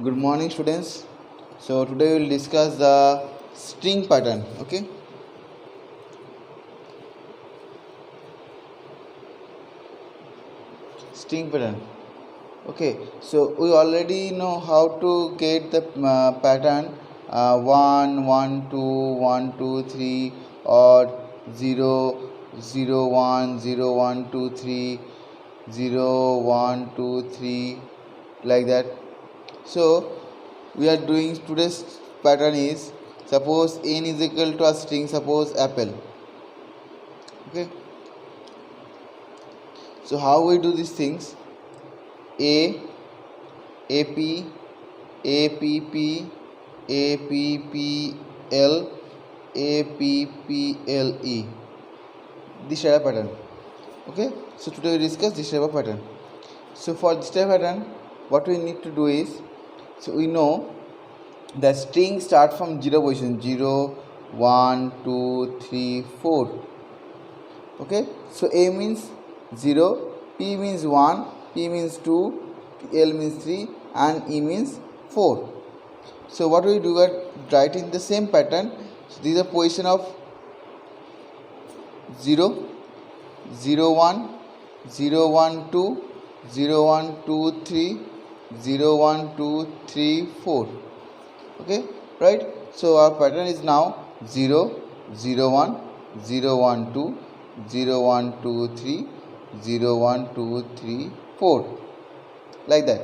Good morning, students. So today we will discuss the string pattern. Okay, string pattern. Okay, so we already know how to get the pattern 1 1 2 1 2 3 or 0 0 1 0 1 2 3 0 1 2 3 like that. So we are doing today's pattern is suppose n is equal to a string, suppose apple. Okay, so how we do these things: a ap app apple apple, this type of pattern. Okay, so today we discuss this type of pattern. So for this type of pattern, what we need to do is, so we know the string start from 0 position, 0 1 2 3 4. Okay, so a means 0, p means 1, p means 2, l means 3 and e means 4. So what we do, at writing the same pattern. So these are position of 0 0 1 0 1 2 0 1 2 3 0 1 2 3 4. Okay, right? So our pattern is now 0 0 1 0 1 2 0 1 2 3 0 1 2 3 4, like that.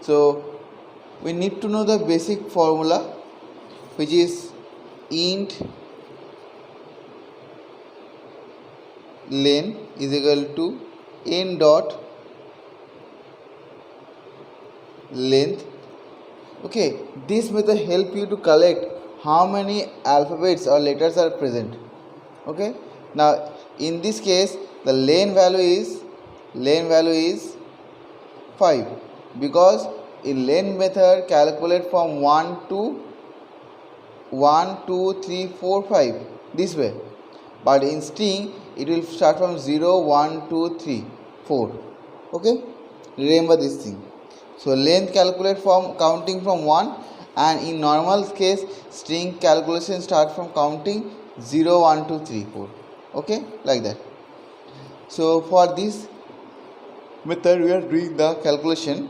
So we need to know the basic formula, which is int len is equal to n dot length. Okay, this method help you to collect how many alphabets or letters are present. Okay, now in this case the len value is 5, because in len method calculate from 1 to 1 2 3 4 5 this way, but in string it will start from 0 1 2 3 4. Okay, remember this thing. So length calculate from counting from 1, and in normal case string calculation start from counting 0 1 2 3 4. Okay, like that. So for this method we are doing the calculation.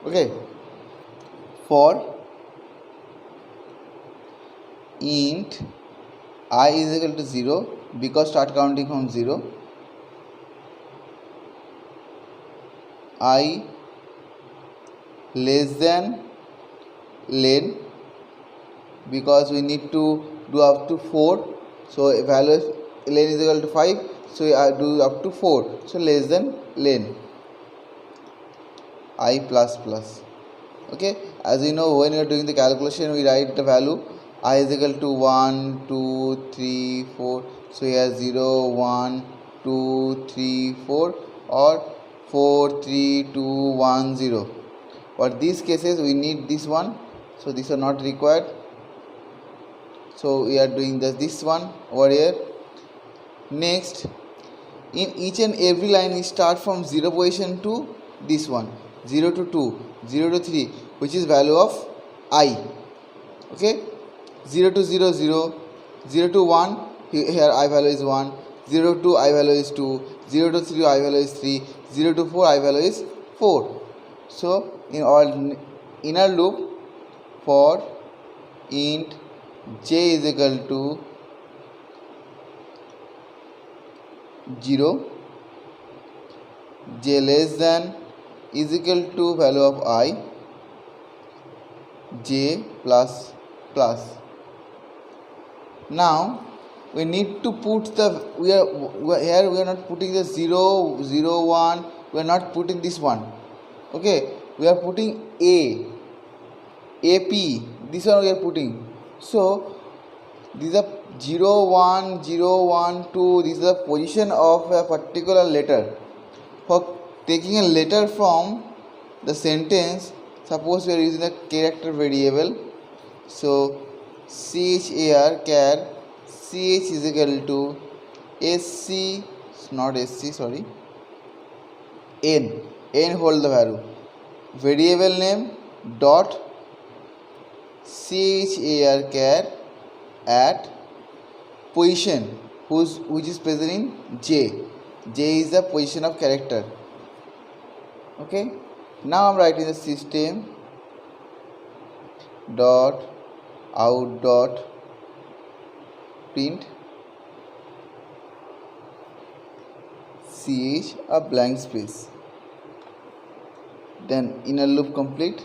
Okay, for int I is equal to 0, because start counting from 0, I less than len, because we need to do up to 4. So value of len is equal to 5, so I do up to 4, so less than len I plus plus. Okay, as you know, when you are doing the calculation we write the value I is equal to 1 2 3 4. So here 0 1 2 3 4 or 4 3 2 1 0. For these cases we need this one, so these are not required. So we are doing this one over here. Next, in each and every line we start from 0 position to this one, 0 to 2 0 to 3, which is value of I. Okay, 0 to 0 0, 0 to 1, here I value is 1, 0 to 2 I value is 2, 0 to 3 I value is 3, 0 to 4 I value is 4. So in our inner loop, for int j is equal to 0, j less than is equal to value of I, j plus plus. Now we need to put the we are not putting the 0 0 1, we are not putting this one. Okay, we are putting ap, this one we are putting. So these are 0 1 0 1 2, this is the position of a particular letter. For taking a letter from the sentence, suppose we are using a character variable. So char char ch is equal to sc, not sc, sorry, n. n hold the value, variable name dot char char at position which is present in j is the position of character. Okay, now I'm writing the system dot out dot print ch a blank space, then inner loop complete,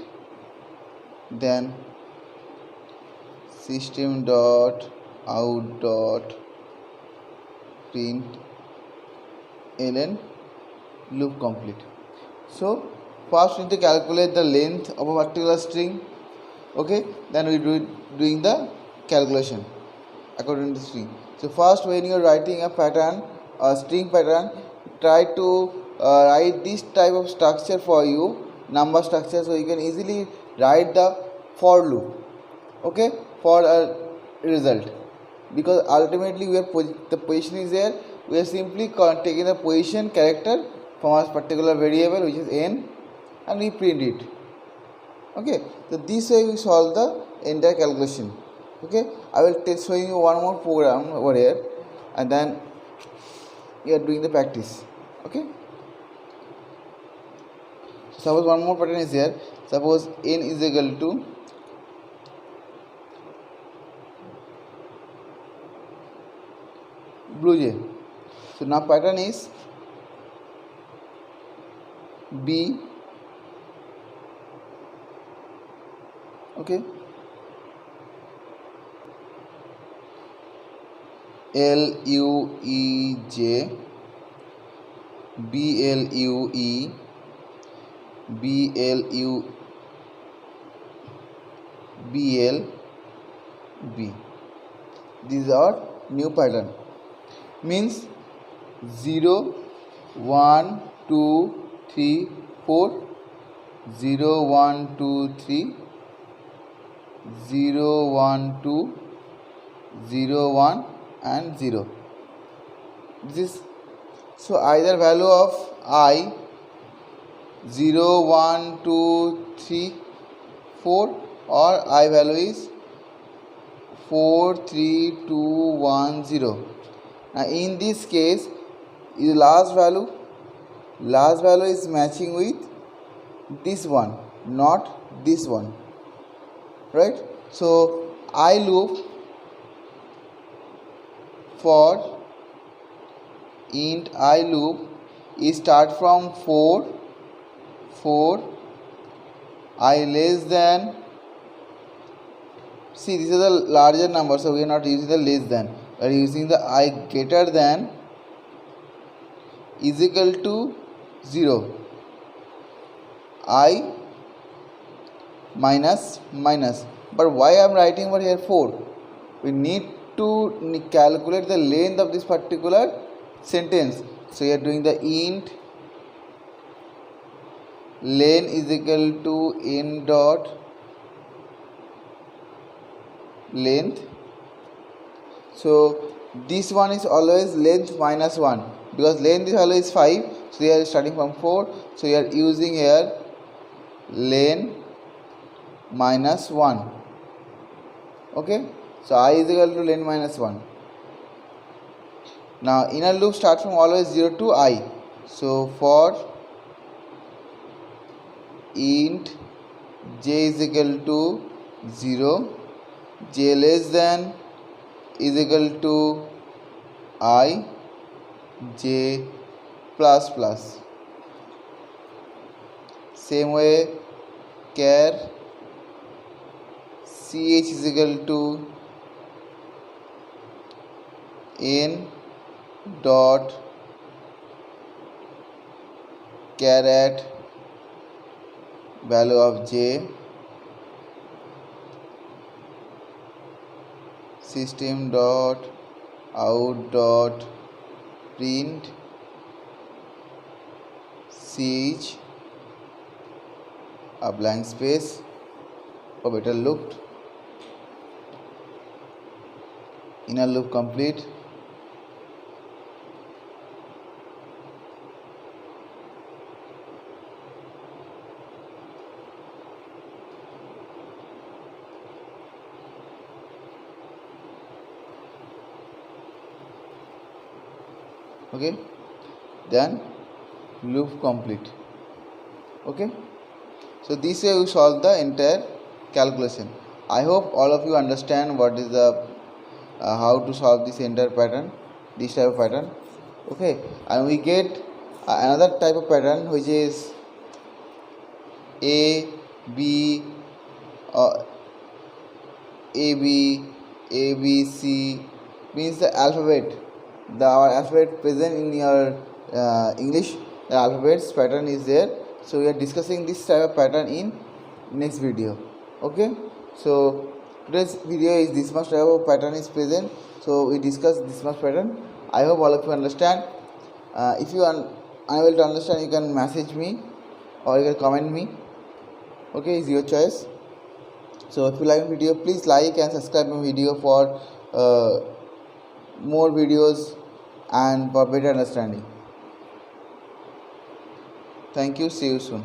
then system dot out dot print ln loop complete. So first we need to calculate the length of a particular string. Okay, then we doing the calculation according to the string. So first, when you are writing a pattern, a string pattern, try to write this type of structure for you, number structure, so you can easily write the for loop. Okay, for a result, because ultimately we are the position is there, we are simply taking the position character from a particular variable which is n and we print it. Okay, so this way we solve the entire calculation. Okay, I will showing you one more program over here and then you are doing the practice. Okay, suppose one more pattern is here. Suppose n is equal to blue jay. So now pattern is b. Okay, LUEJ BLUE BLU BLB. These are new pattern. Means 0 1 2 3 4, 0 1 2 3, 0 1 2, 0 1 and 0. This, so either value of I 0 1 2 3 4 or I value is 4 3 2 1 0. Now in this case, the last value is matching with this one, not this one, right? So I loop for int I loop is start from 4 I less than, see this is a larger number, so we are not using the less than, we are using the I greater than is equal to 0, I minus, but why I am writing over here 4? We need to calculate the length of this particular sentence, so we are doing the int len is equal to n dot length. So this one is always length minus 1, because length is always 5, so we are starting from 4, so we are using here len minus 1. Okay, so I is equal to len minus 1. Now inner loop starts from always 0 to I, so for int j is equal to 0, j less than is equal to I, j plus plus. Same way char ch is equal to n dot char at value of j, system dot out dot print ch a blank space for better loop, inner loop complete. Okay, then loop complete. Okay, so this way we solve the entire calculation. I hope all of you understand what is the how to solve this entire pattern, this type of pattern. Okay, and we get another type of pattern which is A B uh, A B A B C, means the alphabet, our alphabet present in your English, the alphabets pattern is there. So we are discussing this type of pattern in next video. Okay, so today's video is this much type of pattern is present, so we discuss this much pattern. I hope all of you understand. If you are unable to understand, you can message me or you can comment me. Okay, it's your choice. So if you like my video, please like and subscribe my video for more videos and for better understanding. Thank you. See you soon.